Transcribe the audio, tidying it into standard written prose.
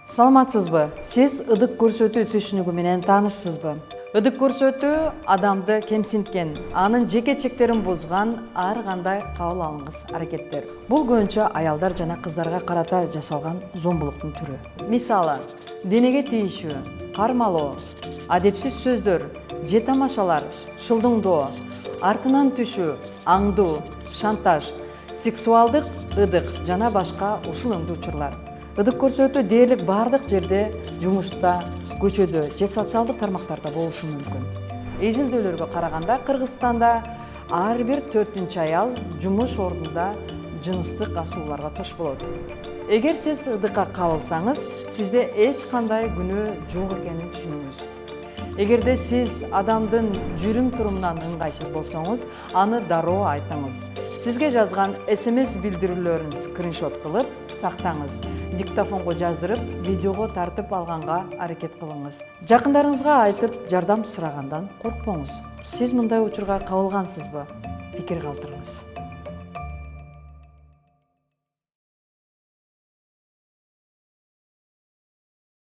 Саламатсызбы? Сиз ыдык көрсөтүү түшүнүгү менен таанышсызбы? Ыдык көрсөтүү адамды кемсинткен, анын жеке чектерин бузган ар кандай кабыл алынгыс аракеттер. Бул көбүнчө аялдар жана кыздарга карата жасалган зомбулуктун түрү. Мисалы, денеге тийишүү, кармалоо, адепсиз сөздөр, же тамашалар, шылдыңдоо, артынан түшүү, аңдуу, шантаж, сексуалдык ыдык жана башка ушул өңдүү учурлар. Ыдык көрсөтүү дээрлик бардык жерде, жумушта, көчөдө же социалдык тармактарда болушу мүмкүн. Изилдөөлөргө караганда Кыргызстанда ар бир 4-чү аял жумуш ордунда жыныстык асууларга тош болот. Эгер сиз ыдыкка кабылсаңыз, сизде эч кандай күнөө жок экенин түшүнүңүз. Эгерде сиз адамдын жүрүм турумунан ыңгайсыз болсоңуз, аны дароо айтыңыз. Сизге жазган SMS билдирүүлөрүн скриншот кылып сактаңыз. Диктофонго жаздырып, видеого тартып алганга аракет кылыңыз. Жакындарыңызга айтып, жардам сурагандан коркпоңуз. Сиз мындай учурга кабылгансызбы? Пикир калтырыңыз.